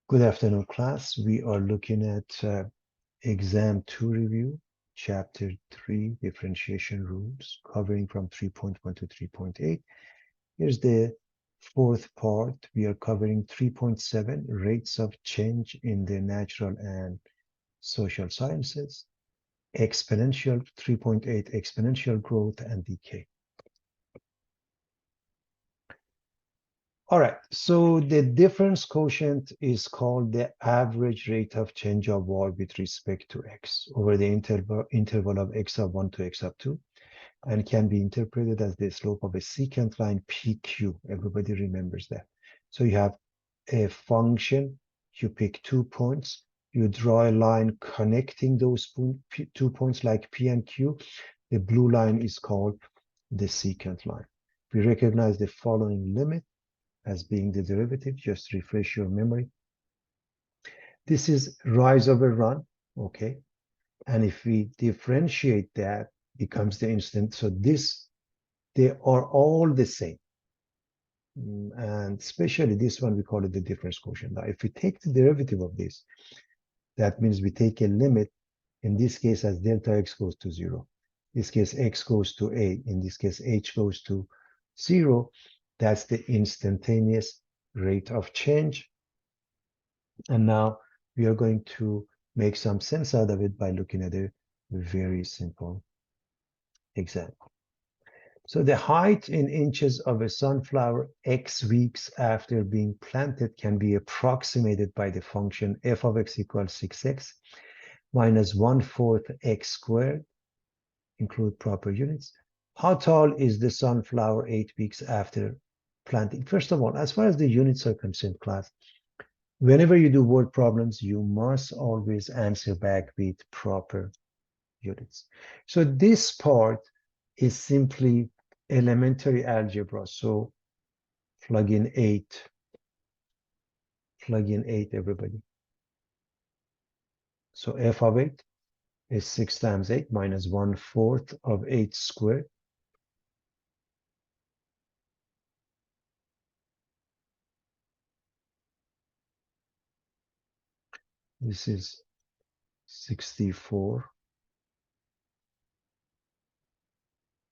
Good afternoon, class. We are looking at exam 2 review, chapter 3, differentiation rules, covering from 3.1 to 3.8. Here's the fourth part. We are covering 3.7, rates of change in the natural and social sciences, exponential 3.8, exponential growth and decay. All right, so the difference quotient is called the average rate of change of y with respect to x over the interval of x of 1 to x of 2, and can be interpreted as the slope of a secant line PQ. Everybody remembers that. So you have a function, you pick 2 points, you draw a line connecting those 2 points like P and Q. The blue line is called the secant line. We recognize the following limit as being the derivative. Just refresh your memory. This is rise over run, okay? And if we differentiate that, becomes the instant. So this, they are all the same. And especially this one, we call it the difference quotient. Now, if we take the derivative of this, that means we take a limit, in this case, as delta x goes to 0. In this case, x goes to a. In this case, h goes to 0. That's the instantaneous rate of change. And now we are going to make some sense out of it by looking at a very simple example. So the height in inches of a sunflower X weeks after being planted can be approximated by the function f of x equals 6x minus 1/4 x squared, include proper units. How tall is the sunflower 8 weeks after planting? First of all, as far as the units are concerned, class, whenever you do word problems, you must always answer back with proper units. So this part is simply elementary algebra. So plug in 8, everybody. So f of 8 is 6 times 8 minus 1/4 of 8 squared. This is 64.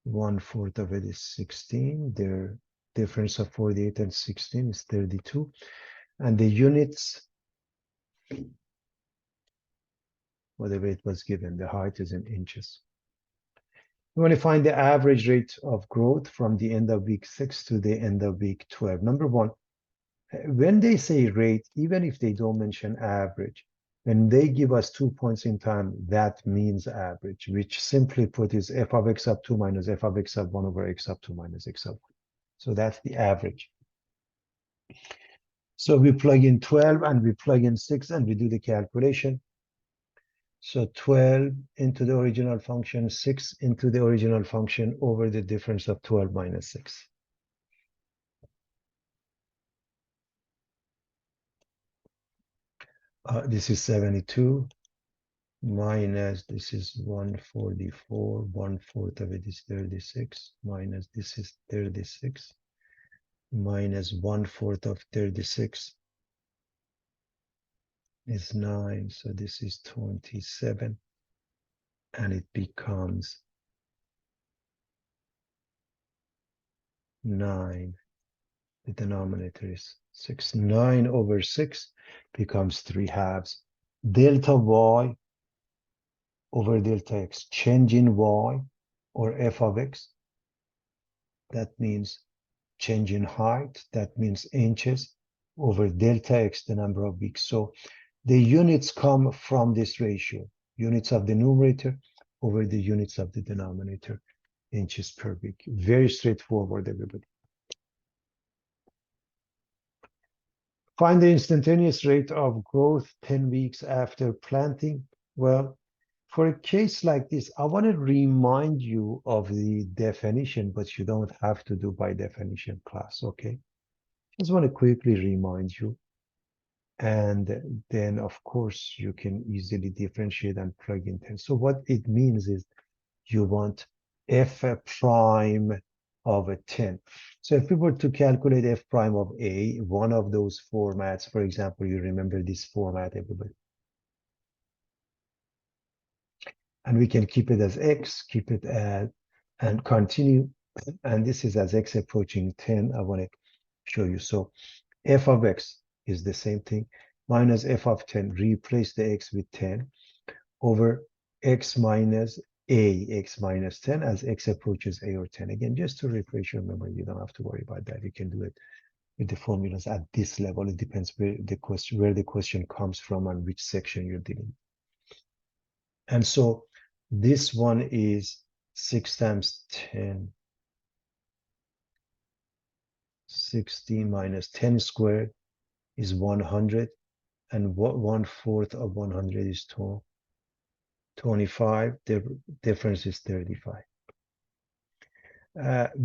1/4 of it is 16. Their difference of 48 and 16 is 32. And the units, whatever it was given, the height is in inches. We want to find the average rate of growth from the end of week 6 to the end of week 12. Number one, when they say rate, even if they don't mention average, when they give us 2 points in time, that means average, which simply put is f of x sub 2 minus f of x sub 1 over x sub 2 minus x sub 1. So that's the average. So we plug in 12 and we plug in 6 and we do the calculation. So 12 into the original function, 6 into the original function over the difference of 12 minus 6. This is 72 minus this is 144, 1/4 of it is 36, minus this is 36, minus 1/4 of 36 is 9, so this is 27, and it becomes 9. The denominator is 6. 9 over 6 becomes 3/2. Delta y over delta x, change in y or f of x, that means change in height, that means inches, over delta x, the number of weeks. So the units come from this ratio, units of the numerator over the units of the denominator, inches per week. Very straightforward, everybody. Find the instantaneous rate of growth 10 weeks after planting. Well, for a case like this, I want to remind you of the definition, but you don't have to do by definition, class, okay? Just want to quickly remind you. And then, of course, you can easily differentiate and plug in 10. So what it means is you want f prime of a 10. So if we were to calculate f prime of a, one of those formats, for example, you remember this format, everybody, and we can keep it as x, keep it as, and continue, and this is as x approaching 10. I want to show you. So f of x is the same thing, minus f of 10, replace the x with 10, over x minus a, x minus 10 as x approaches a or 10. Again, just to refresh your memory, you don't have to worry about that. You can do it with the formulas at this level. It depends where the question comes from and which section you're dealing. And so this one is 6 times 10, 16 minus 10 squared is 100. And what 1/4 of 100 is 25. The difference is 35.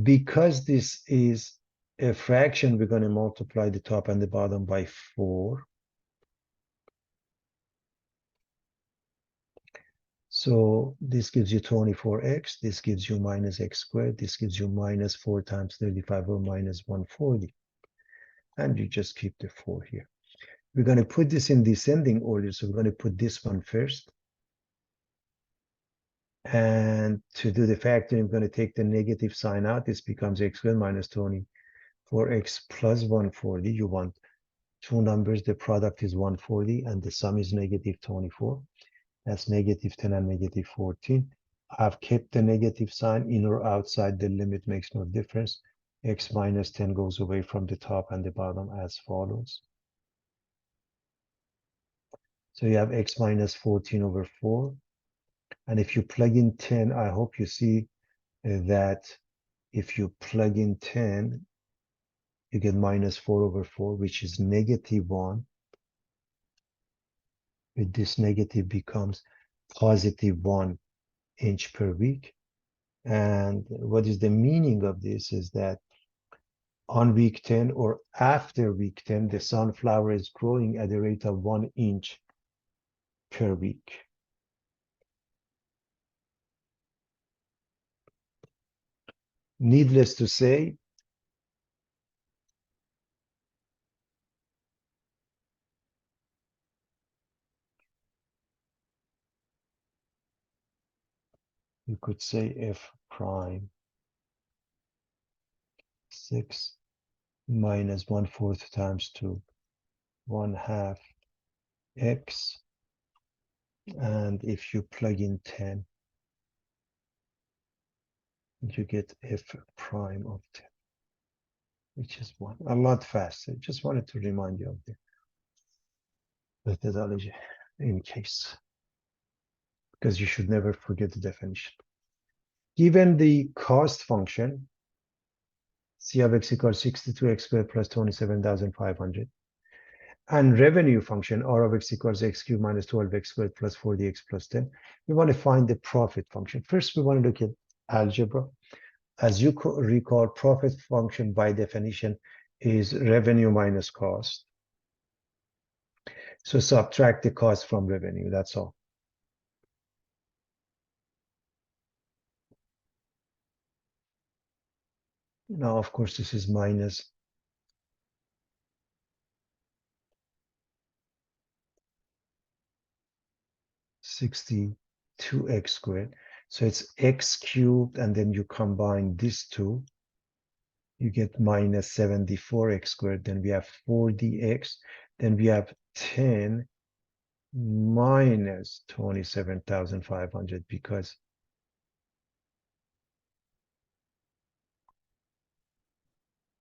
Because this is a fraction, we're going to multiply the top and the bottom by 4. So this gives you 24x, this gives you minus x squared, this gives you minus 4 times 35 or minus 140. And you just keep the 4 here. We're going to put this in descending order, so we're going to put this one first. And to do the factoring, I'm going to take the negative sign out. This becomes x squared minus 24x plus 140. You want two numbers, the product is 140 and the sum is negative 24. That's negative 10 and negative 14. I've kept the negative sign in or outside the limit makes no difference. X minus 10 goes away from the top and the bottom as follows. So you have x minus 14 over 4. And if you plug in 10, I hope you see that if you plug in 10, you get minus 4 over 4, which is negative 1. With this negative becomes positive 1 inch per week. And what is the meaning of this is that on week 10 or after week 10, the sunflower is growing at a rate of 1 inch per week. Needless to say, you could say f prime 6 minus 1/4 times 2, 1/2 x. And if you plug in 10, you get f prime of 10, which is 1. A lot faster. Just wanted to remind you of the methodology in case, because you should never forget the definition. Given the cost function, C of x equals 62x squared plus 27,500, and revenue function, R of x equals x cubed minus 12x squared plus 40x plus 10, we want to find the profit function. First, we want to look at algebra. As you recall, profit function by definition is revenue minus cost. So subtract the cost from revenue, that's all. Now, of course, this is minus 62x squared. So it's x cubed, and then you combine these two, you get minus 74x squared. Then we have 40x. Then we have 10 minus 27,500 because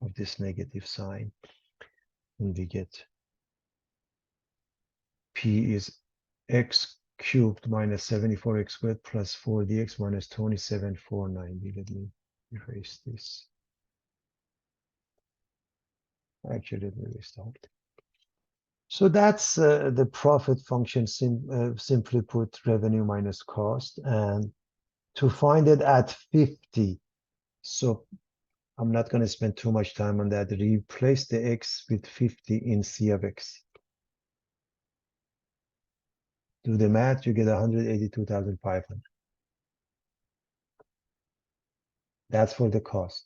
of this negative sign. And we get P is x cubed minus 74x squared plus 40x minus 27,490. Let me erase this. Actually, let me restart. So that's the profit function, simply put, revenue minus cost. And to find it at 50, so I'm not going to spend too much time on that. Replace the x with 50 in C of x. Do the math, you get 182,500. That's for the cost.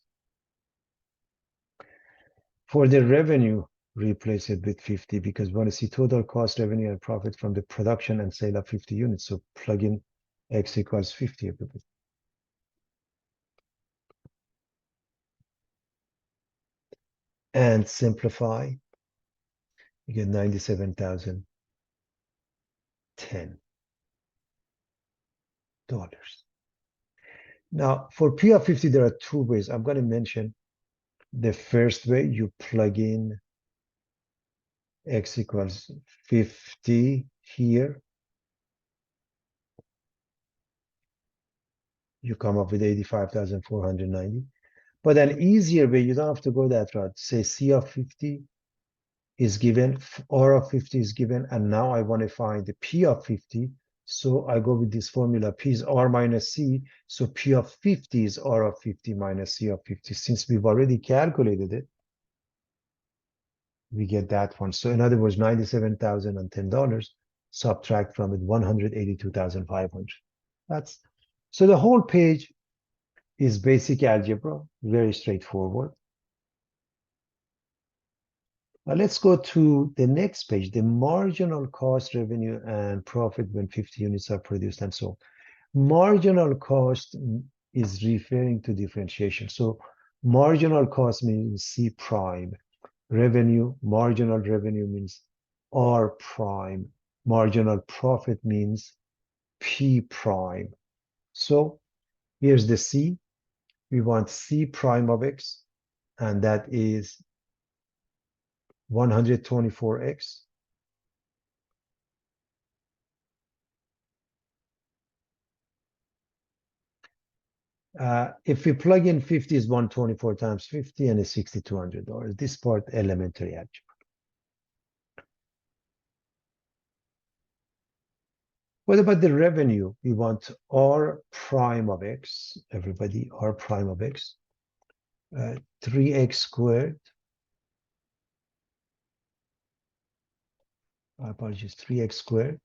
For the revenue, replace it with 50 because we want to see total cost, revenue, and profit from the production and sale of 50 units. So plug in X equals 50, everybody. And simplify, you get $97,010. Now, for P of 50, there are two ways. I'm going to mention the first way. You plug in X equals 50 here. You come up with 85,490. But an easier way, you don't have to go that route. Say C of 50 is given, R of 50 is given, and now I want to find the P of 50. So I go with this formula, P is R minus C. So P of 50 is R of 50 minus C of 50. Since we've already calculated it, we get that one. So in other words, $97,010, subtract from it $182,500. That's so the whole page is basic algebra, very straightforward. Now let's go to the next page, the marginal cost, revenue, and profit when 50 units are produced and so on. Marginal cost is referring to differentiation. So marginal cost means C prime. Revenue, marginal revenue means R prime. Marginal profit means P prime. So here's the C. We want C prime of X, and that is 124X. If we plug in 50 is 124 times 50 and it's $6,200. This part elementary algebra. What about the revenue? We want R prime of X, everybody, R prime of X, 3X squared. Apologies, 3X squared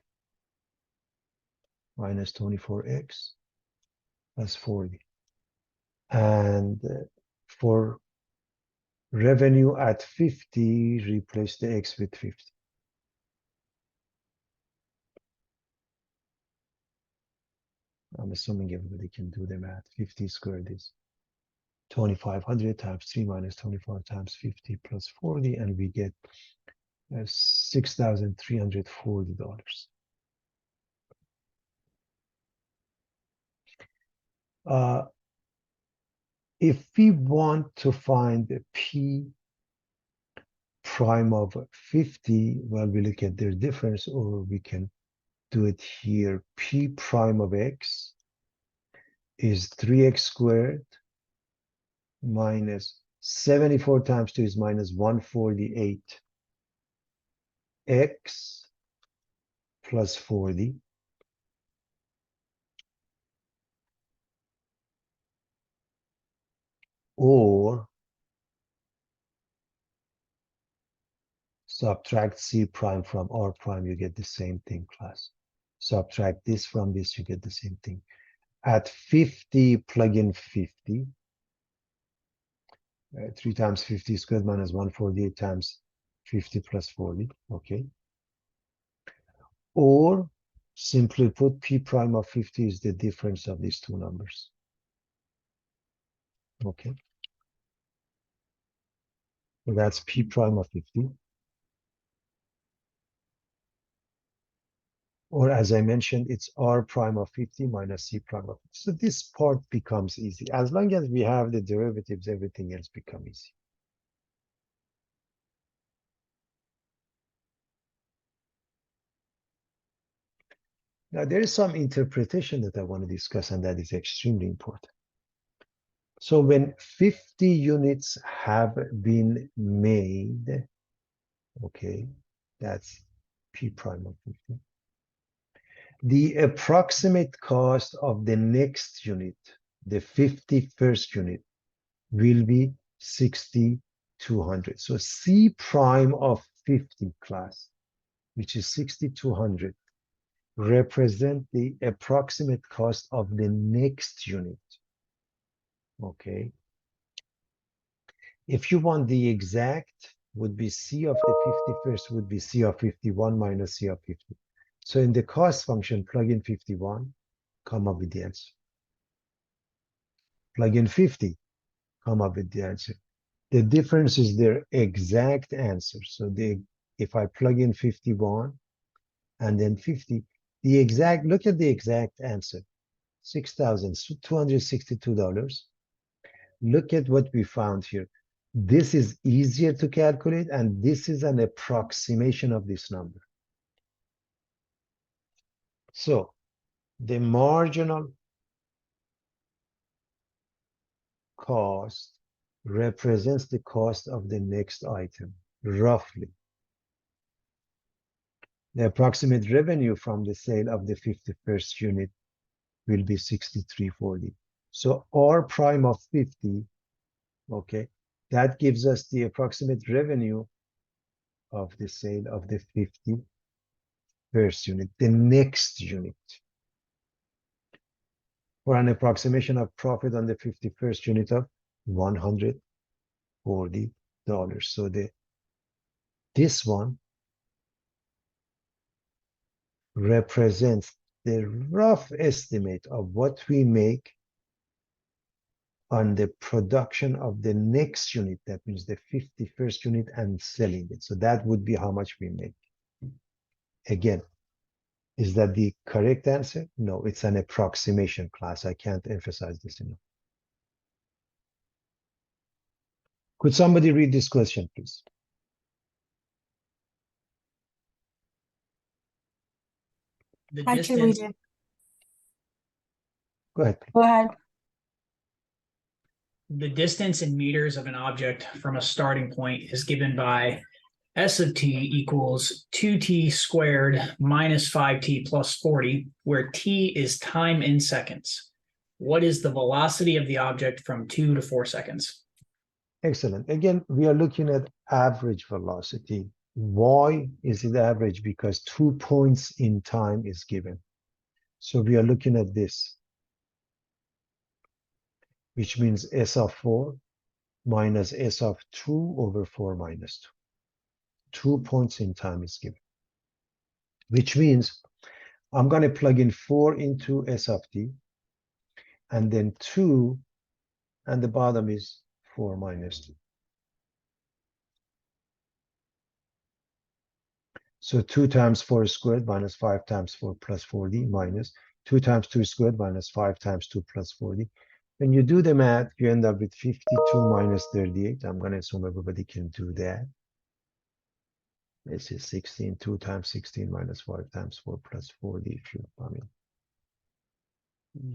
minus 24X plus 40. And for revenue at 50, replace the X with 50. I'm assuming everybody can do the math. 50 squared is 2,500 times 3 minus 24 times 50 plus 40, and we get $6,340. If we want to find the P prime of 50, well, we look at their difference, or we can do it here. P prime of X is 3X squared minus 74 times 2 is minus 148. X plus 40 or subtract C prime from R prime, you get the same thing, class. Subtract this from this, you get the same thing. At 50, plug in 50. 3 times 50 squared minus 148 times 50 plus 40, okay? Or simply put, P prime of 50 is the difference of these two numbers, okay? So that's P prime of 50. Or as I mentioned, it's R prime of 50 minus C prime of 50. So this part becomes easy. As long as we have the derivatives, everything else becomes easy. Now, there is some interpretation that I want to discuss, and that is extremely important. So when 50 units have been made, okay, that's P prime of 50. The approximate cost of the next unit, the 51st unit, will be 6,200. So C prime of 50 class, which is 6,200, represent the approximate cost of the next unit. Okay. If you want the exact, would be C of the 51st would be C of 51 minus C of 50. So in the cost function, plug in 51, come up with the answer. Plug in 50, come up with the answer. The difference is their exact answer. So if I plug in 51 and then 50, look at the exact answer, $6,262. Look at what we found here. This is easier to calculate, and this is an approximation of this number. So the marginal cost represents the cost of the next item, roughly. The approximate revenue from the sale of the 51st unit will be 63.40. So R prime of 50, okay, that gives us the approximate revenue of the sale of the 51st unit, the next unit. For an approximation of profit on the 51st unit of $140. So this one represents the rough estimate of what we make on the production of the next unit. That means the 51st unit and selling it. So that would be how much we make. Again, is that the correct answer? No, it's an approximation, class. I can't emphasize this enough. Could somebody read this question, please? I can read it. Go ahead. Go ahead. The distance in meters of an object from a starting point is given by S of t equals 2t squared minus 5t plus 40, where t is time in seconds. What is the velocity of the object from 2 to 4 seconds? Excellent. Again, we are looking at average velocity. Why is it average? Because 2 points in time is given. So we are looking at this, which means S of 4 minus S of 2 over 4 minus 2. 2 points in time is given, which means I'm going to plug in 4 into S of t, and then 2, and the bottom is 4 minus 2. So 2 times 4 squared minus 5 times 4 plus 40 minus 2 times 2 squared minus 5 times 2 plus 40. When you do the math, you end up with 52 minus 38. I'm going to assume everybody can do that. This is 16. 2 times 16 minus 5 times 4 plus 40.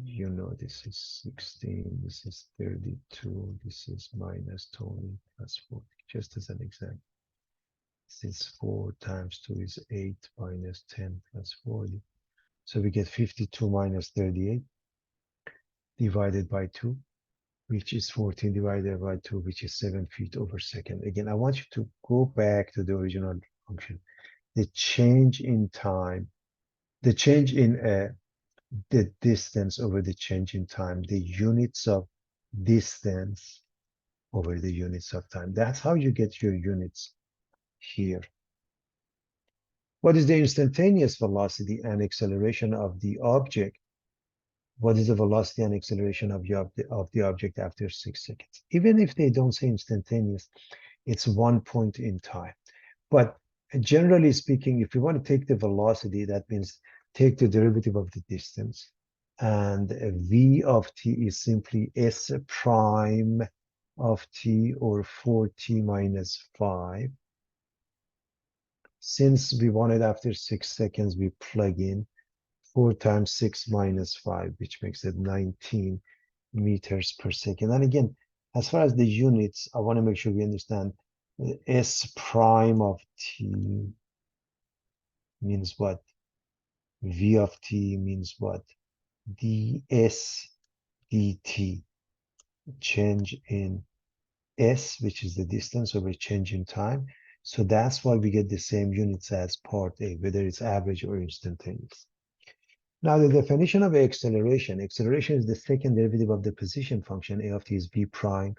You know this is 16. This is 32. This is minus 20 plus 40. Just as an example. Since 4 times 2 is 8 minus 10 plus 40. So we get 52 minus 38 divided by 2, which is 14 divided by 2, which is 7 feet over second. Again, I want you to go back to the original function. The change in time, the change in the distance over the change in time, the units of distance over the units of time. That's how you get your units here. What is the instantaneous velocity and acceleration of the object? What is the velocity and acceleration of the object after 6 seconds? Even if they don't say instantaneous, it's 1 point in time. But generally speaking, if you want to take the velocity, that means take the derivative of the distance. And v of t is simply s prime of t, or 4t minus 5. Since we want it after 6 seconds, we plug in 4 times 6 minus 5, which makes it 19 meters per second. And again, as far as the units, I want to make sure we understand S prime of t means what? V of t means what? ds dt, change in s, which is the distance over change in time. So that's why we get the same units as part A, whether it's average or instantaneous. Now, the definition of acceleration. Acceleration is the second derivative of the position function. A of t is v prime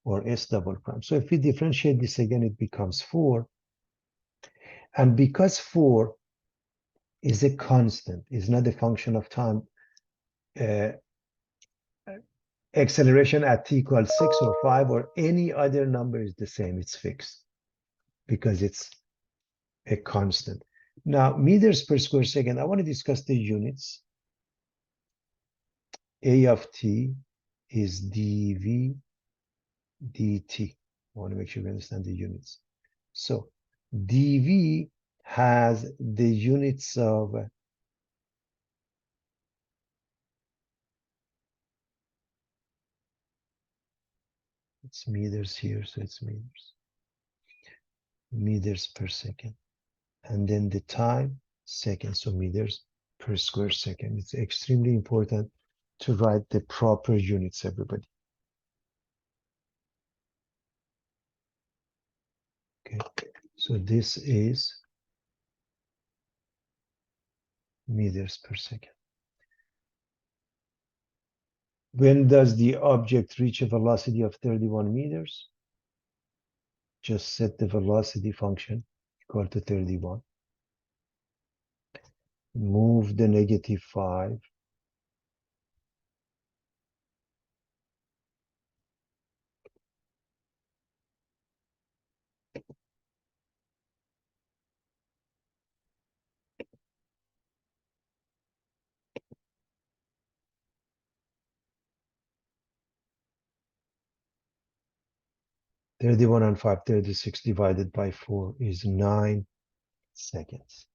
or s double prime. So if we differentiate this again, it becomes 4. And because 4 is a constant, is not a function of time, acceleration at t equals 6 or 5 or any other number is the same, it's fixed because it's a constant. Now, meters per square second, I want to discuss the units. A of t is dv dt. I want to make sure we understand the units. So dv has the units of it's meters here, so it's meters per second. And then the time, seconds, so meters per square second. It's extremely important to write the proper units, everybody. Okay, so this is meters per second. When does the object reach a velocity of 31 meters? Just set the velocity function equal to 31. Move the -5. (31 and 5, 36 divided by 4 is 9 seconds.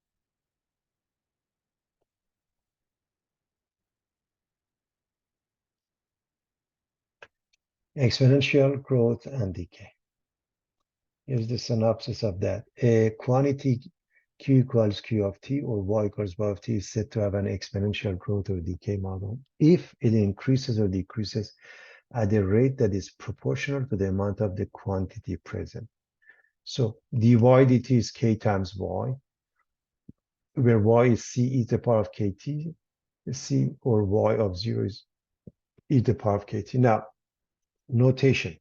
Exponential growth and decay. Here's the synopsis of that. A quantity q equals q of t or y equals y of t is said to have an exponential growth or decay model if it increases or decreases at a rate that is proportional to the amount of the quantity present. So dy dt is k times y, where y is c e to the power of kt, c or y of 0 is e to the power of kt. Now, notation.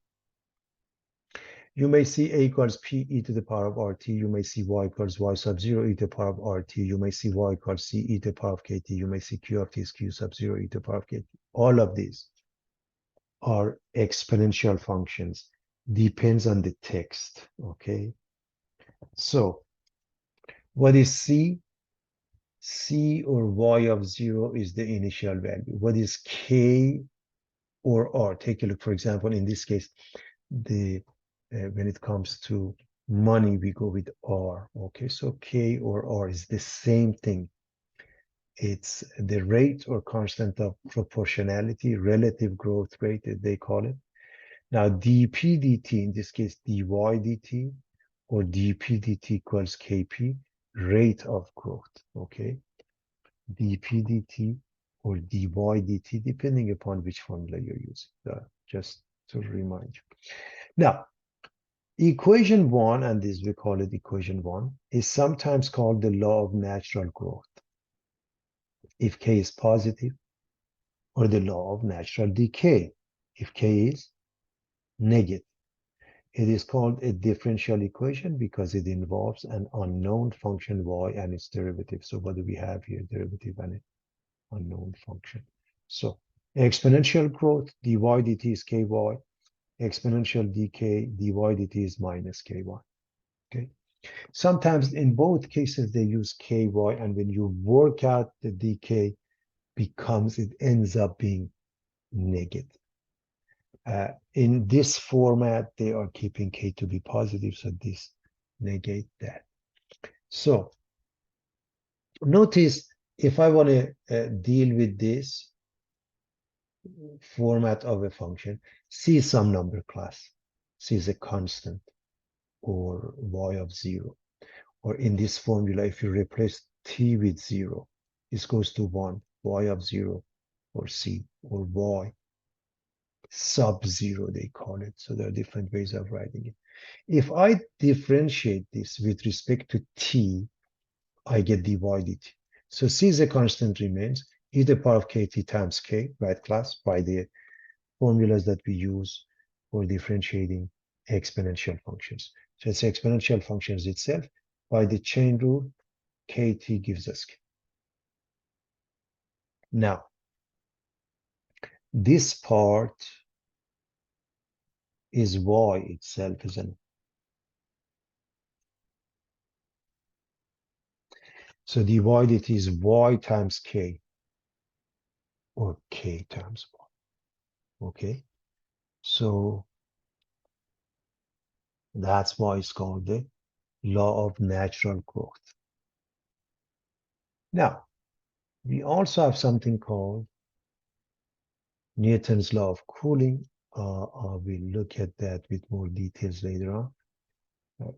You may see a equals p e to the power of rt. You may see y equals y sub 0 e to the power of rt. You may see y equals c e to the power of kt. You may see q of t is q sub 0 e to the power of kt. All of these are exponential functions. Depends on the text, okay? So what is c? C or y of 0 is the initial value. What is k or r? Take a look, for example, in this case, when it comes to money, we go with R. Okay, so K or R is the same thing. It's the rate or constant of proportionality, relative growth rate, as they call it. Now, dP dt, in this case, dy dt, or dP dt equals Kp, rate of growth, okay? dP dt or dy dt, depending upon which formula you're using, just to remind you. Now, equation 1, and this we call it equation 1, is sometimes called the law of natural growth if k is positive, or the law of natural decay if k is negative. It is called a differential equation because it involves an unknown function y and its derivative. So what do we have here? Derivative and an unknown function. So exponential growth, dy dt is ky. Exponential decay, dy dt is minus ky. Okay. Sometimes in both cases they use ky, and when you work out the decay, it ends up being negative. In this format, they are keeping k to be positive, so this negate that. So notice if I want to deal with this format of a function, c is some number class, c is a constant, or y of 0. Or in this formula, if you replace t with 0, this goes to 1, y of 0, or c, or y sub 0, they call it. So there are different ways of writing it. If I differentiate this with respect to t, I get dy dt. So c is a constant remains, e to the power of kt times k, right, class, by the formulas that we use for differentiating exponential functions. So it's exponential functions itself. By the chain rule, kt gives us k. Now, this part is y itself, isn't it? So divide it is y times k, or k times y. Okay, so that's why it's called the law of natural growth. Now, we also have something called Newton's law of cooling. We'll look at that with more details later on.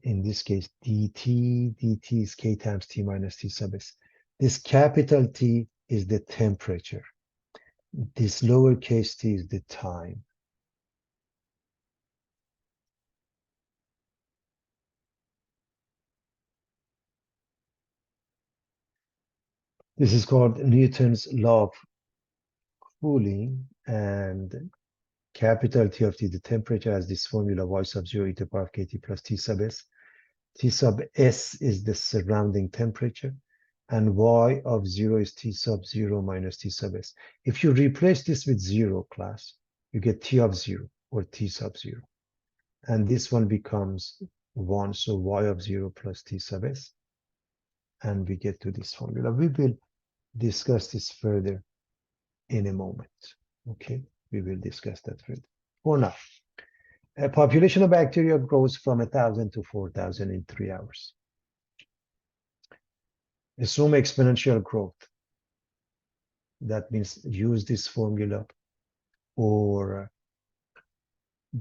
In this case, dt is k times t minus t sub s. This capital T is the temperature. This lowercase t is the time. This is called Newton's law of cooling, and capital T of T, the temperature, has this formula y sub 0 e to the power of kt plus T sub s. T sub s is the surrounding temperature, and y of 0 is T sub 0 minus T sub s. If you replace this with 0, class, you get T of 0 or T sub 0. And this one becomes 1, so y of 0 plus T sub s. And we get to this formula. We will discuss this further in a moment. Okay, we will discuss that further. For now, a population of bacteria grows from 1,000 to 4,000 in 3 hours. Assume exponential growth. That means use this formula, or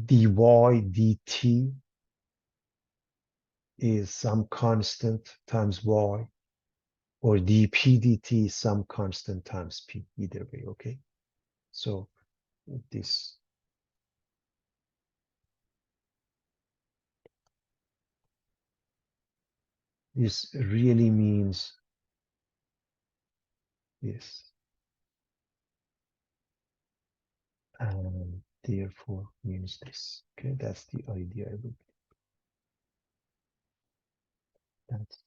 dy dt is some constant times y, or dp dt is some constant times p, either way, okay? So this really means this, and therefore means this, okay? That's the idea. That's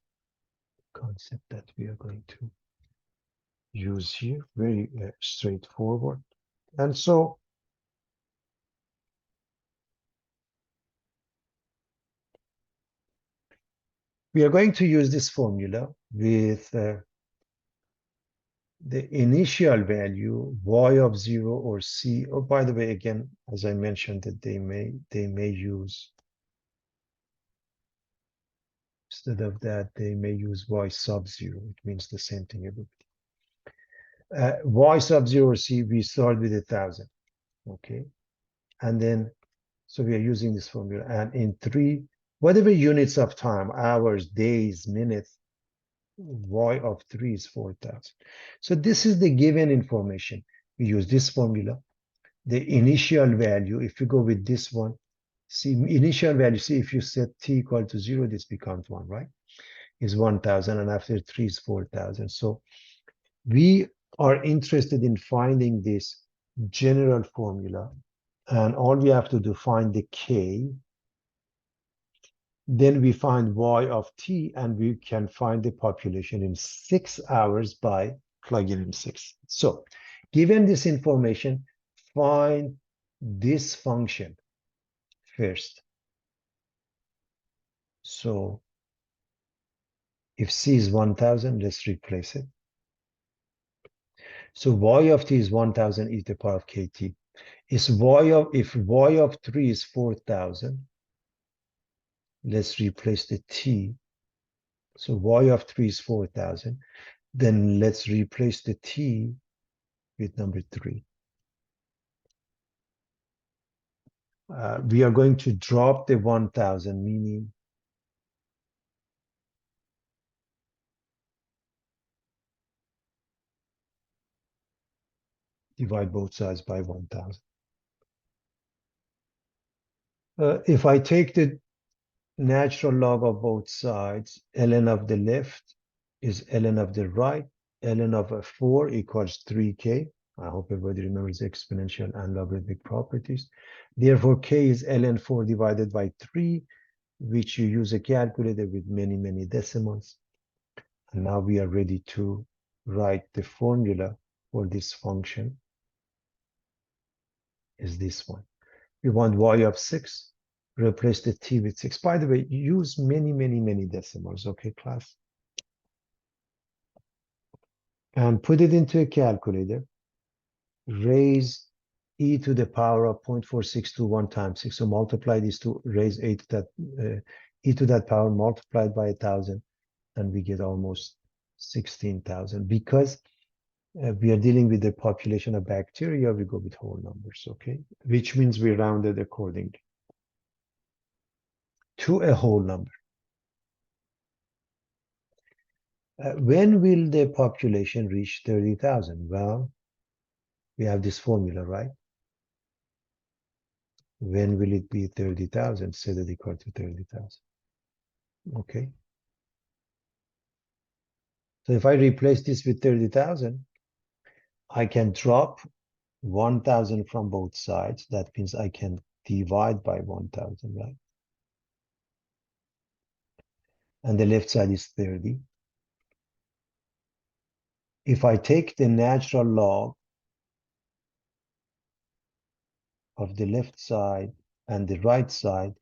the concept that we are going to use here, very straightforward. And so we are going to use this formula with the initial value y of 0 or c. Oh, by the way, again, as I mentioned, that they may use, instead of that, they may use y sub 0. It means the same thing, everybody. Y sub 0 or c, we start with 1,000, okay? And then, so we are using this formula, and in 3, whatever units of time, hours, days, minutes, y of 3 is 4,000. So this is the given information. We use this formula. The initial value, if you go with this one, see, initial value, see, if you set t equal to 0, this becomes 1, right? Is 1,000, and after 3 is 4,000. So we are interested in finding this general formula, and all we have to do, find the k, then we find y of t, and we can find the population in 6 hours by plugging in 6. So given this information, find this function first. So if c is 1,000, let's replace it. So y of t is 1,000 e to the power of kt. If y of 3 is 4,000, let's replace the t. So y of 3 is 4,000. Then let's replace the t with number 3. We are going to drop the 1,000, meaning divide both sides by 1,000. If I take the natural log of both sides, ln of the left is ln of the right, ln of 4 equals 3k. I hope everybody remembers exponential and logarithmic properties. Therefore, k is ln 4 divided by 3, which you use a calculator with many, many decimals. And now we are ready to write the formula for this function. Is this one. We want y of 6, replace the t with 6. By the way, use many, many, many decimals, okay, class? And put it into a calculator. Raise e to the power of 0.4621 times 6. So multiply this to raise e to that power multiplied by 1,000, and we get almost 16,000. Because we are dealing with the population of bacteria, we go with whole numbers, okay? Which means we rounded accordingly to a whole number. When will the population reach 30,000? Well, we have this formula, right? When will it be 30,000? Set it equal to 30,000. Okay. So if I replace this with 30,000, I can drop 1,000 from both sides. That means I can divide by 1,000, right? And the left side is 30. If I take the natural log of the left side and the right side,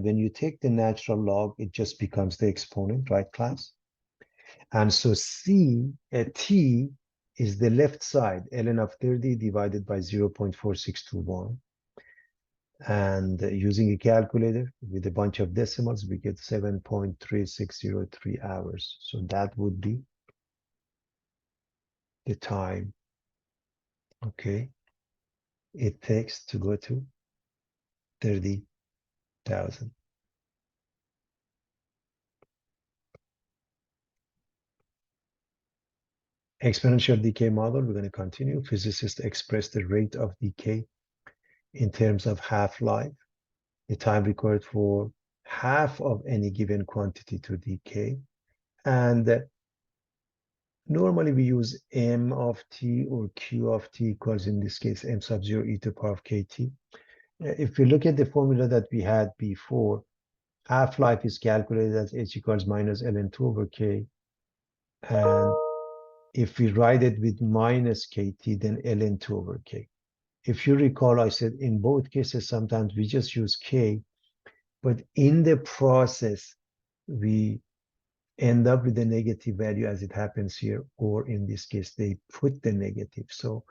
when you take the natural log, it just becomes the exponent, right, class? And so t is the left side, ln of 30 divided by 0.4621. And using a calculator with a bunch of decimals, we get 7.3603 hours. So that would be the time, okay, it takes to go to 30,000. Exponential decay model, we're going to continue. Physicists express the rate of decay in terms of half-life, the time required for half of any given quantity to decay. And normally we use m of t or q of t equals, in this case, m sub 0 e to the power of kt. If we look at the formula that we had before, half-life is calculated as h equals minus ln 2 over k. And if we write it with minus kt, then ln 2 over k. If you recall, I said in both cases, sometimes we just use k, but in the process, we end up with a negative value as it happens here, or in this case, they put the negative. So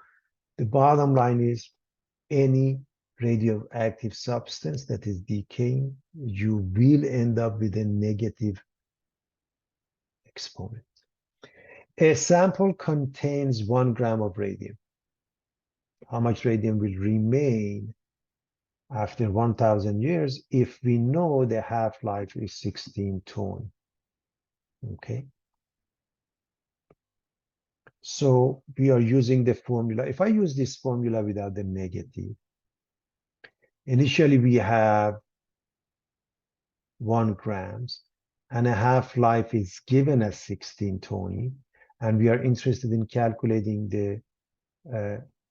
the bottom line is any radioactive substance that is decaying, you will end up with a negative exponent. A sample contains 1 gram of radium. How much radium will remain after 1,000 years if we know the half-life is 16 okay? So we are using the formula. If I use this formula without the negative, initially we have 1 grams and a half-life is given as 1620, and we are interested in calculating the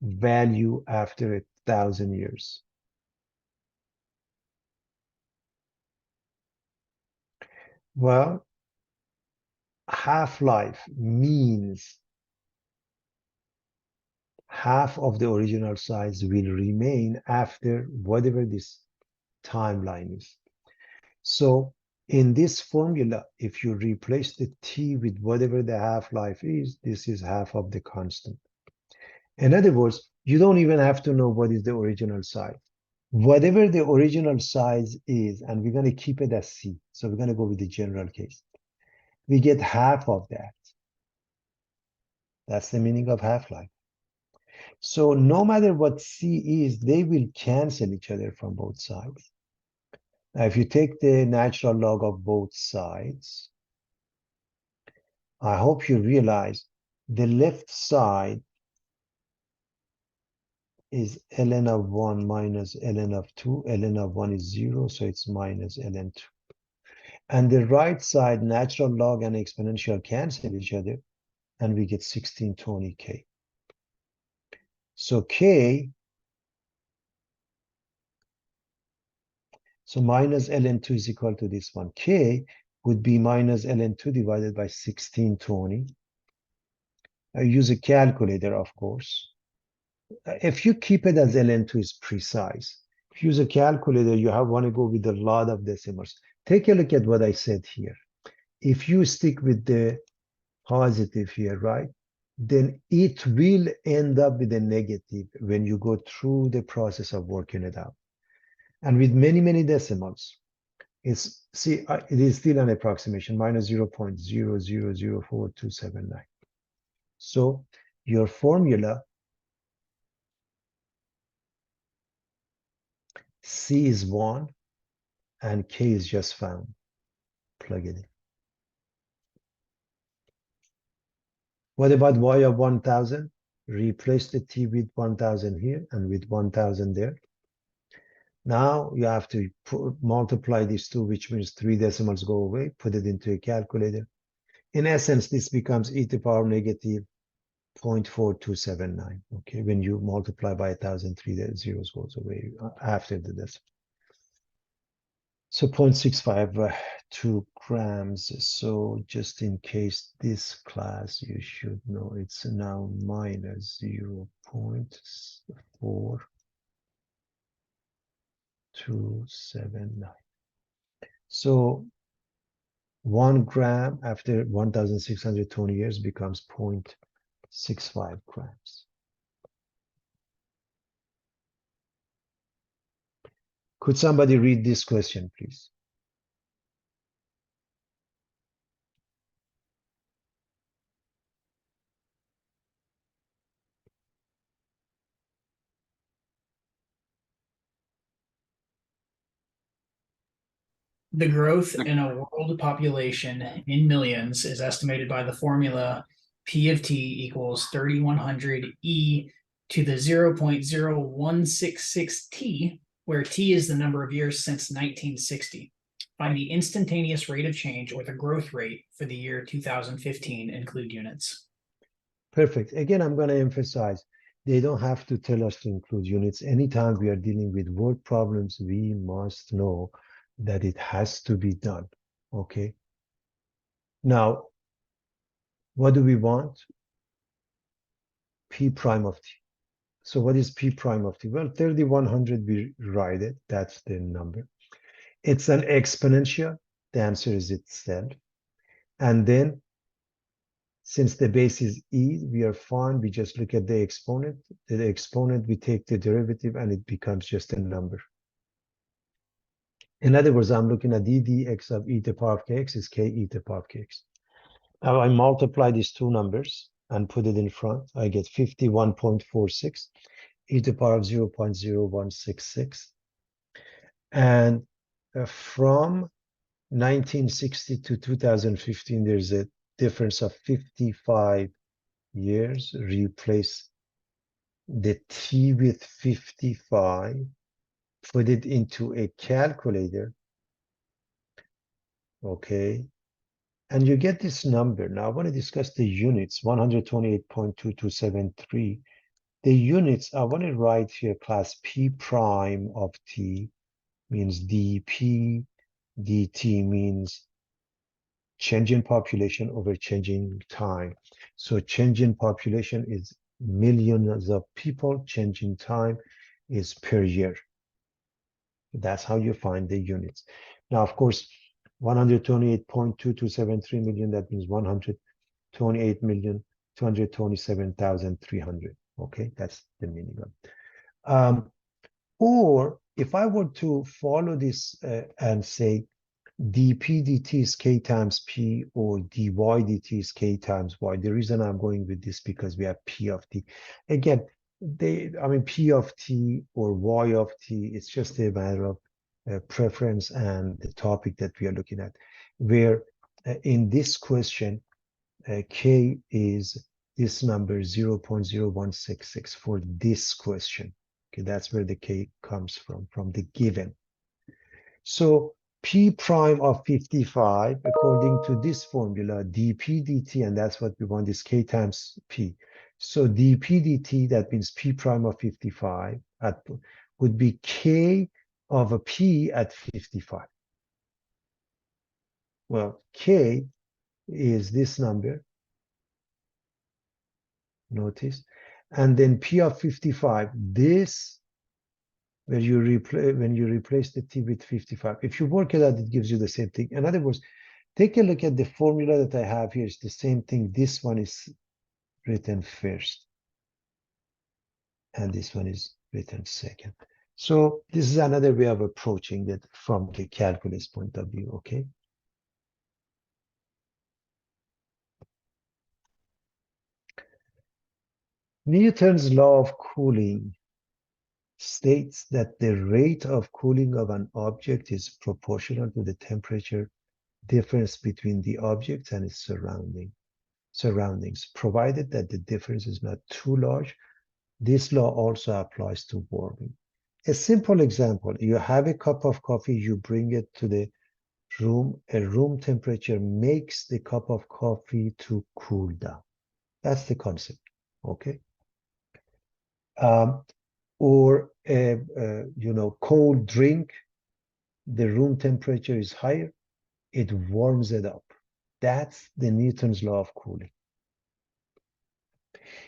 value after 1,000 years. Well, half-life means half of the original size will remain after whatever this timeline is. So in this formula, if you replace the t with whatever the half-life is, this is half of the constant. In other words, you don't even have to know what is the original size. Whatever the original size is, and we're going to keep it as c. So we're going to go with the general case. We get half of that. That's the meaning of half-life. So no matter what c is, they will cancel each other from both sides. Now, if you take the natural log of both sides, I hope you realize the left side is ln of 1 minus ln of 2. ln of 1 is 0, so it's minus ln 2. And the right side, natural log and exponential cancel each other, and we get 1620k. So K, so minus ln2 is equal to this one. K would be minus ln2 divided by 1620. I use a calculator, of course. If you keep it as ln2 is precise, if you use a calculator, you want to go with a lot of decimals. Take a look at what I said here. If you stick with the positive here, right, then it will end up with a negative when you go through the process of working it out. And with many, many decimals, it is still an approximation, minus 0.0004279. So your formula, C is 1 and K is just found. Plug it in. What about Y of 1000? Replace the T with 1000 here and with 1000 there. Now you have to multiply these two, which means 3 decimals go away, put it into a calculator. In essence, this becomes e to the power negative 0.4279. Okay, when you multiply by 1000, 3 zeros goes away after the decimal. So 0.652 grams. So just in case this class, you should know it's now minus 0.4279. So 1 gram after 1,620 years becomes 0.65 grams. Could somebody read this question, please? The growth in a world population in millions is estimated by the formula P of T equals 3,100 e to the 0.0166 t, where t is the number of years since 1960. Find the instantaneous rate of change or the growth rate for the year 2015, include units. Perfect. Again, I'm going to emphasize, they don't have to tell us to include units. Anytime we are dealing with word problems, we must know that it has to be done. Okay. Now, what do we want? P prime of t. So what is P prime of t? Well, 3,100, we write it. That's the number. It's an exponential. The answer is itself. And then, since the base is e, we are fine. We just look at the exponent. The exponent, we take the derivative, and it becomes just a number. In other words, I'm looking at d dx of e to the power of kx is k e to the power of kx. Now I multiply these two numbers and put it in front. I get 51.46 e to the power of 0.0166. And from 1960 to 2015, there's a difference of 55 years. Replace the t with 55, put it into a calculator. Okay. And you get this number. Now I want to discuss the units, 128.2273. The units, I want to write here class P prime of t means dp, dt means change in population over change in time. So change in population is millions of people, change in time is per year. That's how you find the units. Now, of course, 128.2273 million, that means 128,227,300. Okay, that's the minimum. Or if I were to follow this and say dp dt is k times p or dy dt is k times y, the reason I'm going with this because we have p of t. Again, p of t or y of t, it's just a matter of preference and the topic that we are looking at, where in this question, k is this number 0.0166 for this question. Okay, that's where the k comes from the given. So p prime of 55, according to this formula, dp dt, and that's what we want, is k times p. So dp dt, that means p prime of 55 would be k of a p at 55. Well, k is this number, notice, and then p of 55, this, where when you replace the t with 55, if you work it out, it gives you the same thing. In other words, take a look at the formula that I have here. It's the same thing. This one is written first, and this one is written second. So this is another way of approaching it from the calculus point of view, okay? Newton's law of cooling states that the rate of cooling of an object is proportional to the temperature difference between the object and its surroundings, provided that the difference is not too large. This law also applies to warming. A simple example, you have a cup of coffee, you bring it to the room, a room temperature makes the cup of coffee to cool down. That's the concept, okay? Or a cold drink, the room temperature is higher, it warms it up. That's the Newton's law of cooling.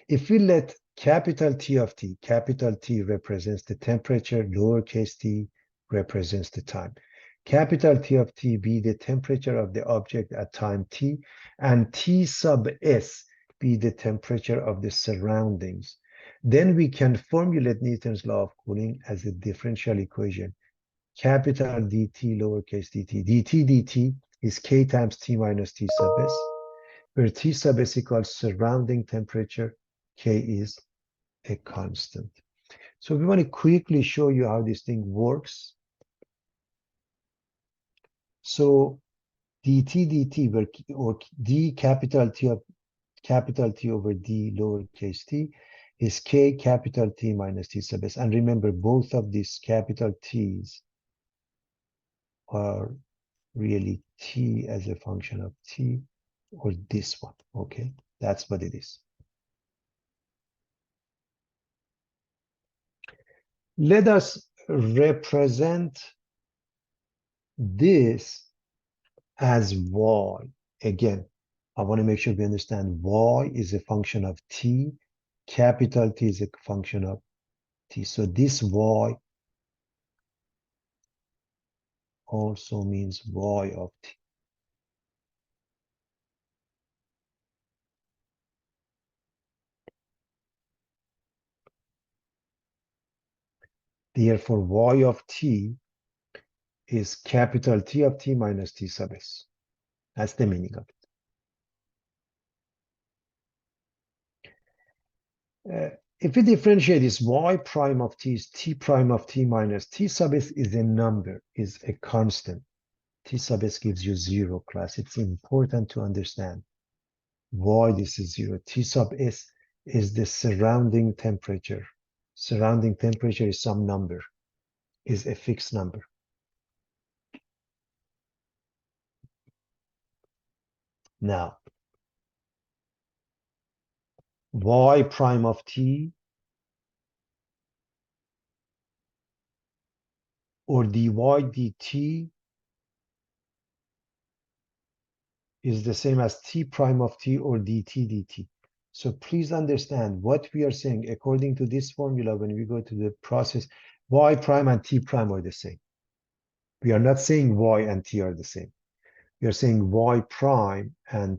If we let capital T represents the temperature, lowercase t represents the time. Capital T of t be the temperature of the object at time t, and T sub s be the temperature of the surroundings. Then we can formulate Newton's law of cooling as a differential equation. Capital dt, lowercase dt is k times t minus t sub s, where T sub s equals surrounding temperature, K is a constant. So we want to quickly show you how this thing works. So dt or d capital T of capital T over d lowercase t is K capital T minus T sub s. And remember, both of these capital T's are really T as a function of T, or this one, okay? That's what it is. Let us represent this as y. Again, I want to make sure we understand y is a function of t, capital T is a function of t. So this y also means y of t. Therefore, y of t is capital T of t minus t sub s. That's the meaning of it. If we differentiate this, y prime of t is t prime of t minus t sub s is a number, is a constant. T sub s gives you 0, class. It's important to understand why this is 0. T sub s is the surrounding temperature. Surrounding temperature is some number, is a fixed number. Now, y prime of t or dy dt is the same as t prime of t or dt dt. So please understand what we are saying. According to this formula, when we go to the process, y prime and t prime are the same. We are not saying y and t are the same. We are saying y prime and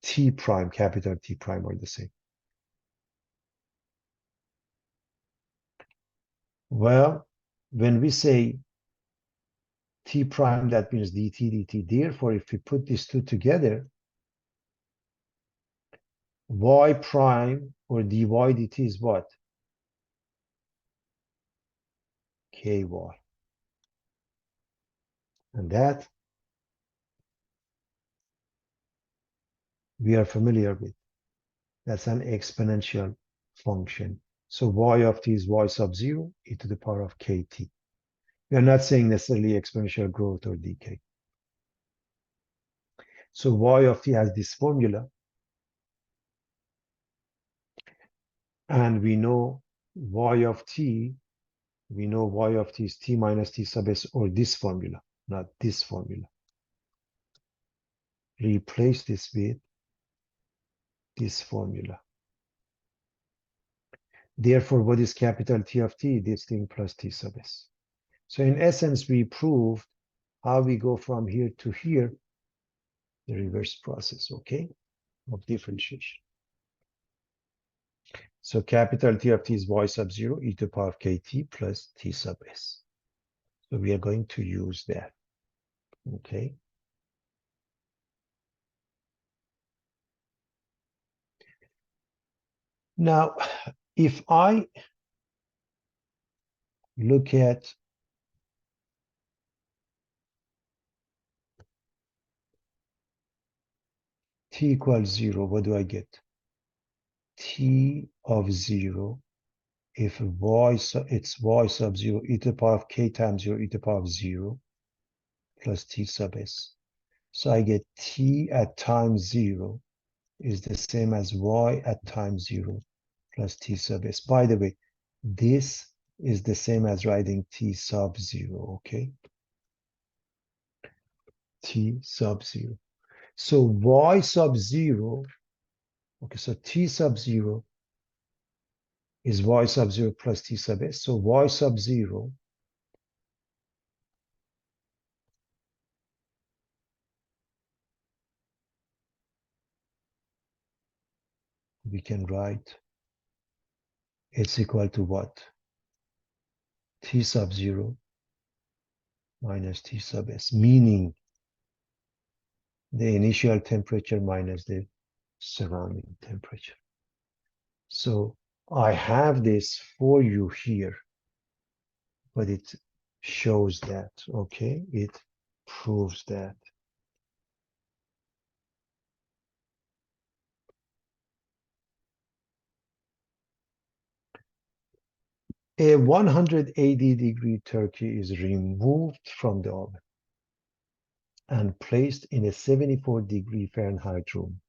t prime, capital T prime, are the same. Well, when we say t prime, that means dt dt. Therefore, if we put these two together, y prime or dy dt is what? Ky. And that we are familiar with. That's an exponential function. So y of t is y sub 0 e to the power of kt. We are not saying necessarily exponential growth or decay. So y of t has this formula. And we know y of t, we know y of t is t minus t sub s, or this formula, not this formula. Replace this with this formula. Therefore, what is capital T of t? This thing plus t sub s. So in essence, we proved how we go from here to here, the reverse process, okay, of differentiation. So capital T of t is y sub 0 e to the power of kt plus t sub s. So we are going to use that, okay? Now, if I look at t equals 0, what do I get? T of 0, if it's y sub 0 e to the power of k times 0 e to the power of 0 plus t sub s. So I get t at time 0 is the same as y at time 0 plus t sub s. By the way, this is the same as writing t sub 0, okay? T sub 0. So y sub 0, okay, so t sub 0 is y sub 0 plus t sub s. So y sub 0 we can write it's equal to what? T sub 0 minus T sub S, meaning the initial temperature minus the surrounding temperature. So I have this for you here, but it shows that, okay? It proves that. A 180-degree turkey is removed from the oven and placed in a 74-degree Fahrenheit room.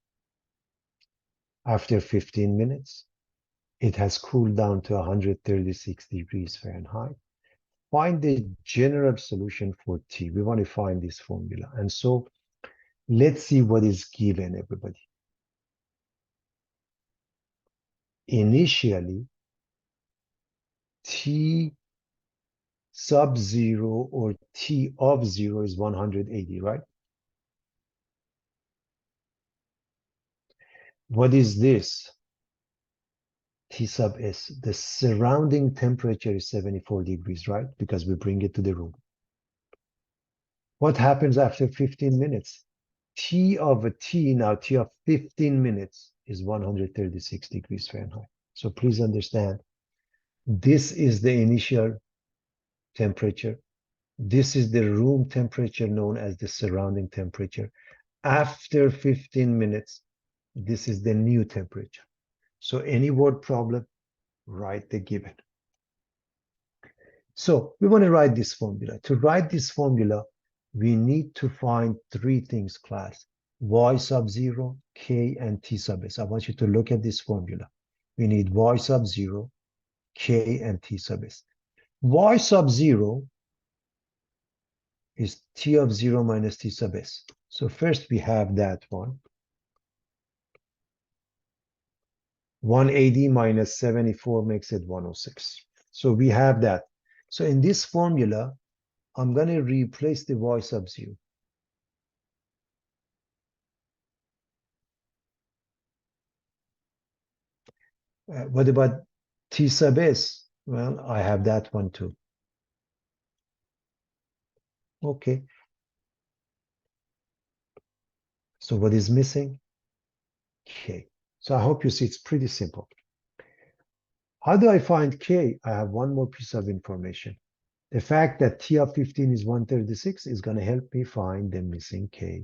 After 15 minutes, it has cooled down to 136 degrees Fahrenheit. Find the general solution for T. We want to find this formula. And so let's see what is given, everybody. Initially, T sub 0 or T of 0 is 180, right? What is this? T sub S. The surrounding temperature is 74 degrees, right? Because we bring it to the room. What happens after 15 minutes? T of a T, now T of 15 minutes is 136 degrees Fahrenheit. So please understand, this is the initial temperature. This is the room temperature known as the surrounding temperature. After 15 minutes, this is the new temperature. So any word problem, write the given. So we want to write this formula. To write this formula, we need to find three things, class. Y sub 0, K, and T sub S. I want you to look at this formula. We need Y sub 0, K, and T sub S. Y sub 0 is T of 0 minus T sub S. So first we have that one. 180 minus 74 makes it 106. So we have that. So in this formula, I'm going to replace the Y sub 0. What about T sub S? Well, I have that one too. Okay. So what is missing? K. So I hope you see it's pretty simple. How do I find K? I have one more piece of information. The fact that T of 15 is 136 is going to help me find the missing K.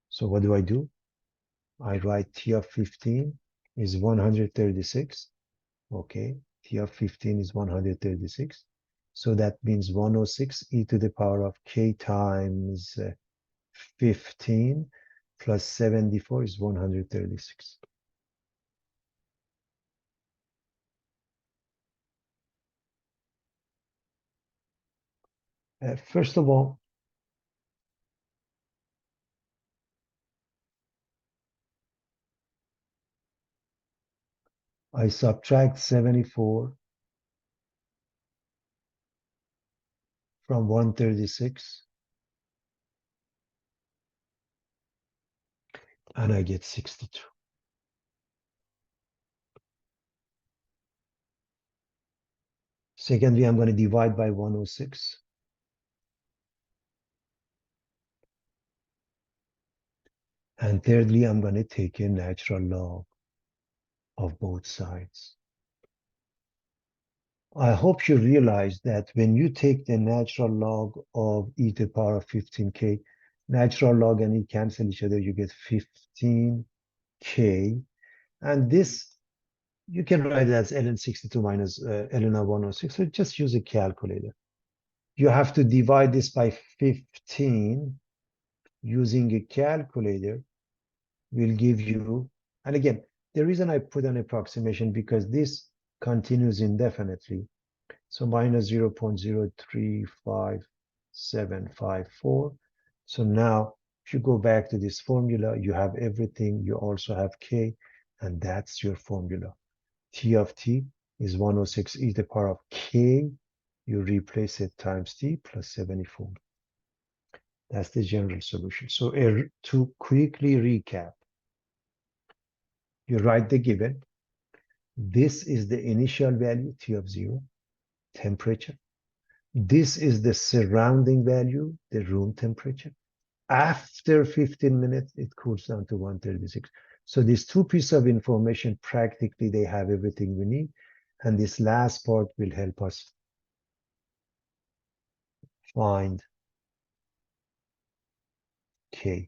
So what do? I write T of 15 is 136. Okay, T of 15 is 136. So that means 106 e to the power of K times 15 plus 74 is 136. First of all, I subtract 74 from 136, and I get 62. Secondly, I'm going to divide by 106. And thirdly, I'm going to take a natural log of both sides. I hope you realize that when you take the natural log of e to the power of 15k, natural log and e cancel each other, you get 15k. And this, you can write it as ln 62 minus ln of 106. So just use a calculator. You have to divide this by 15 using a calculator will give you, and again, the reason I put an approximation because this continues indefinitely. So minus 0.035754. So now if you go back to this formula, you have everything, you also have K, and that's your formula. T of T is 106 e to the power of K. You replace it times T plus 74. That's the general solution. So to quickly recap, you write the given. This is the initial value, T of 0, temperature. This is the surrounding value, the room temperature. After 15 minutes, it cools down to 136. So these two pieces of information, practically, they have everything we need. And this last part will help us find K.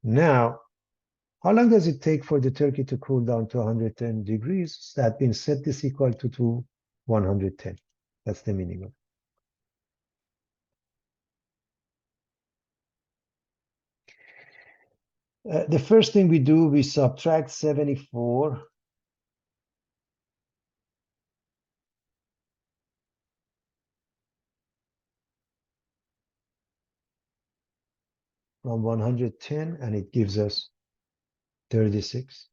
Now, how long does it take for the turkey to cool down to 110 degrees? That means set this equal to 110. That's the minimum. The first thing we do, we subtract 74 from 110, and it gives us 36.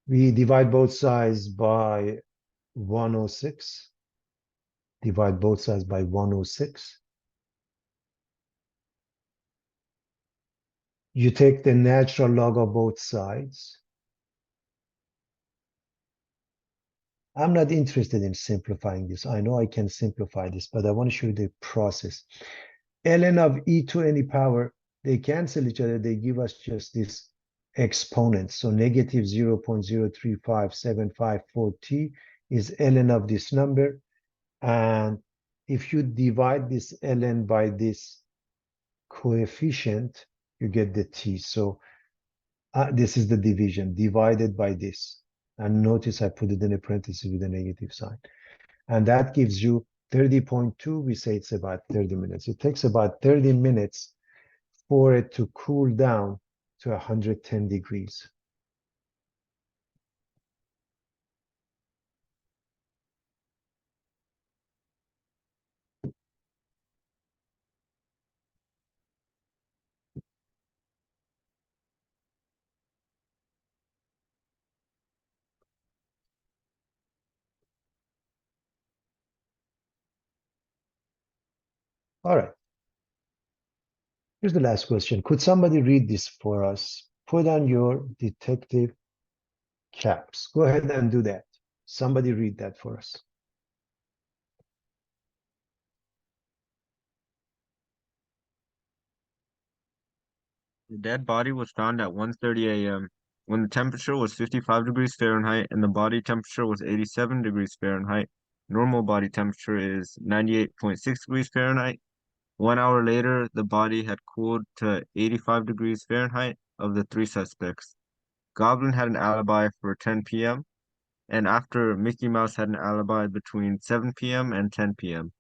We divide both sides by 106. Divide both sides by 106. You take the natural log of both sides. I'm not interested in simplifying this. I know I can simplify this, but I want to show you the process. ln of e to any power, they cancel each other. They give us just this exponent. So negative 0.035754t is ln of this number. And if you divide this ln by this coefficient, you get the t. So this is the division divided by this. And notice I put it in a parenthesis with a negative sign. And that gives you 30.2. We say it's about 30 minutes. It takes about 30 minutes for it to cool down to 110 degrees. All right. Here's the last question. Could somebody read this for us? Put on your detective caps. Go ahead and do that. Somebody read that for us. The dead body was found at 1:30 a.m. when the temperature was 55 degrees Fahrenheit and the body temperature was 87 degrees Fahrenheit. Normal body temperature is 98.6 degrees Fahrenheit. 1 hour later, the body had cooled to 85 degrees Fahrenheit of the three suspects. Goblin had an alibi for 10 p.m., and after Mickey Mouse had an alibi between 7 p.m. and 10 p.m.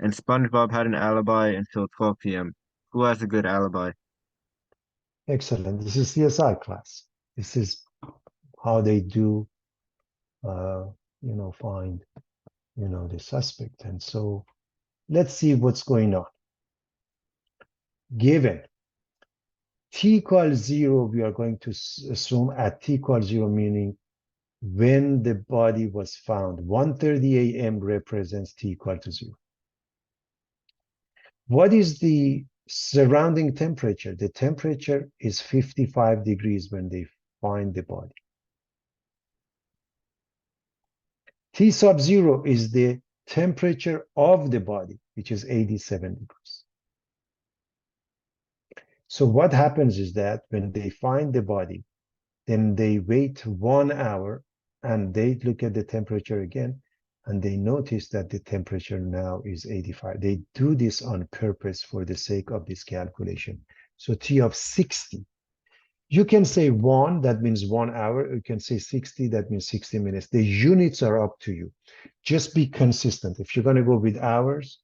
and SpongeBob had an alibi until 12 p.m. Who has a good alibi? Excellent. This is CSI class. This is how they do, find, the suspect. And so let's see what's going on. Given t equals 0, we are going to assume at t equals 0, meaning when the body was found, 1:30 a.m. represents t equal to 0. What is the surrounding temperature? The temperature is 55 degrees when they find the body. T sub 0 is the temperature of the body, which is 87 degrees. So what happens is that when they find the body, then they wait 1 hour and they look at the temperature again, and they notice that the temperature now is 85. They do this on purpose for the sake of this calculation. So T of 60. You can say 1, that means 1 hour. You can say 60, that means 60 minutes. The units are up to you. Just be consistent. If you're going to go with hours,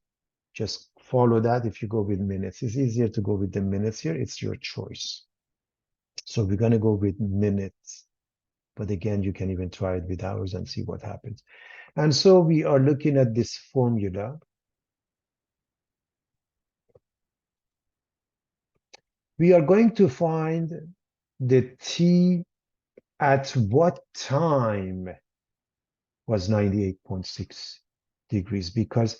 just follow that. If you go with minutes, it's easier to go with the minutes here. It's your choice. So we're going to go with minutes. But again, you can even try it with hours and see what happens. And so we are looking at this formula. We are going to find the T at what time was 98.6 degrees, because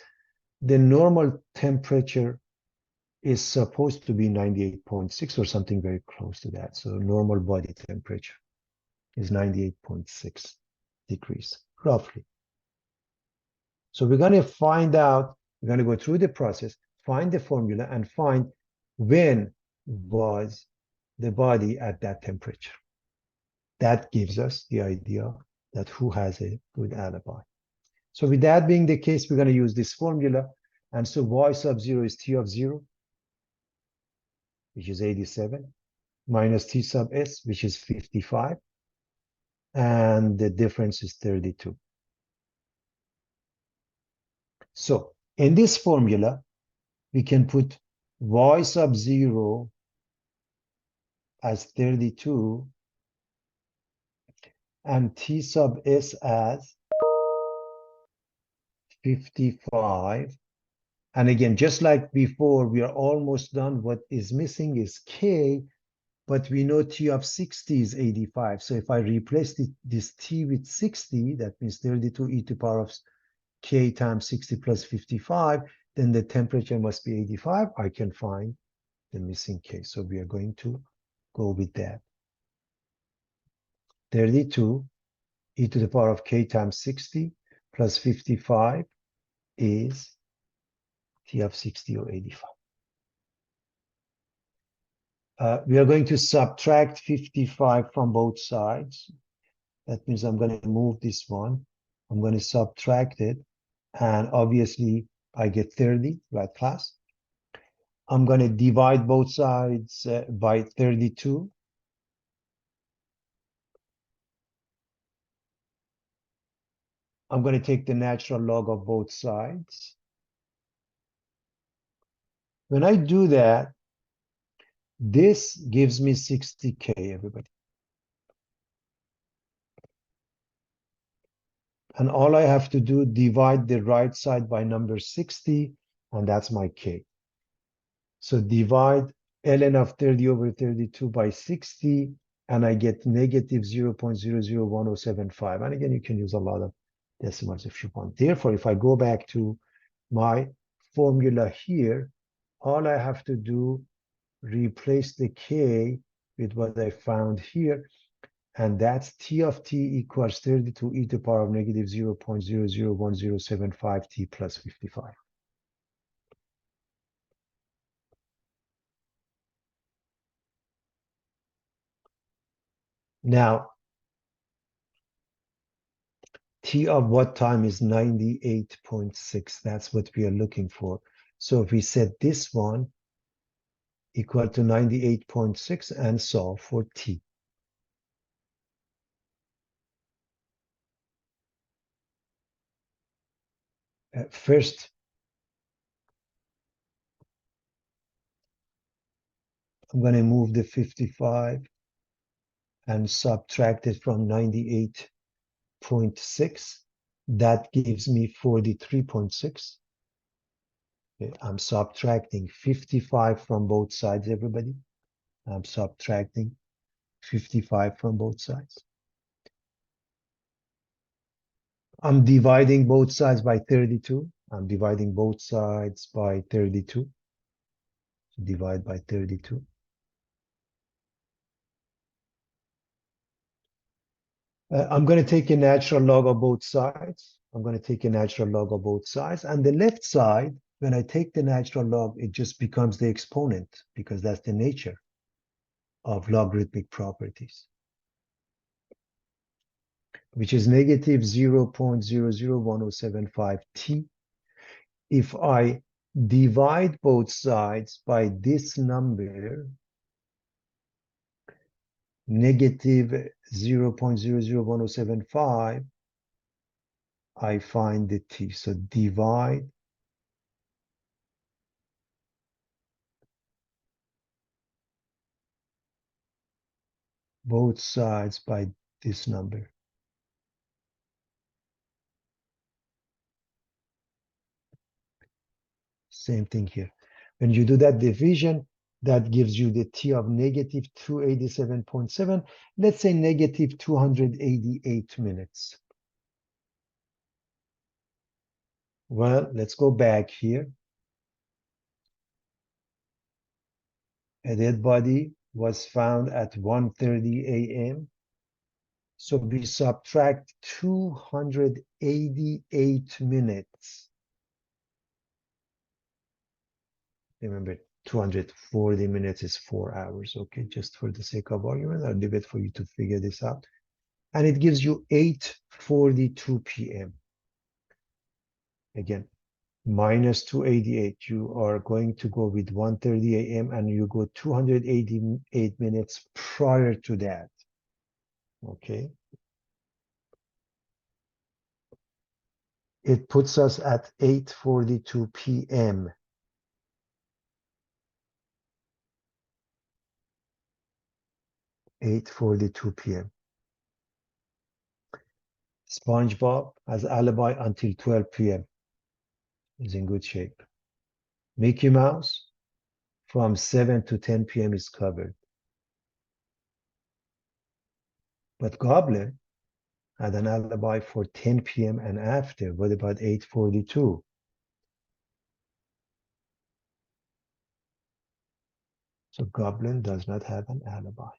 the normal temperature is supposed to be 98.6 or something very close to that. So normal body temperature is 98.6 degrees, roughly. So we're going to find out, we're going to go through the process, find the formula, and find when was the body at that temperature. That gives us the idea that who has a good alibi. So with that being the case, we're going to use this formula. And so y sub 0 is T of 0, which is 87, minus T sub S, which is 55. And the difference is 32. So in this formula, we can put y sub 0 as 32 and T sub S as 55. And again, just like before, we are almost done. What is missing is K, but we know T of 60 is 85. So if I replace this T with 60, that means 32 e to the power of K times 60 plus 55, then the temperature must be 85. I can find the missing K. So we are going to go with that. 32 e to the power of K times 60 plus 55 is T of 60 or 85. We are going to subtract 55 from both sides. That means I'm going to move this one. I'm going to subtract it. And obviously, I get 30, right, class? I'm going to divide both sides by 32. I'm going to take the natural log of both sides. When I do that, this gives me 60K, everybody. And all I have to do, divide the right side by number 60, and that's my K. So divide ln of 30 over 32 by 60, and I get negative 0.001075. And again, you can use a lot of decimals if you want. Therefore, if I go back to my formula here, all I have to do, replace the K with what I found here, and that's T of T equals 32 e to the power of negative 0.001075 T plus 55. Now, T of what time is 98.6. That's what we are looking for. So if we set this one equal to 98.6 and solve for T. First, I'm going to move the 55 and subtract it from 98.6. That gives me 43.6. Okay, I'm subtracting 55 from both sides, everybody. I'm subtracting 55 from both sides. I'm dividing both sides by 32. I'm dividing both sides by 32. Divide by 32. I'm going to take a natural log of both sides. I'm going to take a natural log of both sides. And the left side, when I take the natural log, it just becomes the exponent because that's the nature of logarithmic properties, which is negative 0.001075 t. If I divide both sides by this number, negative 0.001075, I find the t. So divide both sides by this number. Same thing here. When you do that division, that gives you the t of negative 287.7, let's say negative 288 minutes. Well, let's go back here. A dead body was found at 1:30 a.m. So we subtract 288 minutes. Remember, 240 minutes is 4 hours, okay? Just for the sake of argument, I'll leave it for you to figure this out. And it gives you 8:42 p.m. Again, minus 288. You are going to go with 1:30 a.m. and you go 288 minutes prior to that, okay? It puts us at 8:42 p.m. 8:42 p.m. SpongeBob has alibi until 12 p.m. Is in good shape. Mickey Mouse from 7 to 10 p.m. is covered. But Goblin had an alibi for 10 p.m. and after. What about 8:42? So Goblin does not have an alibi.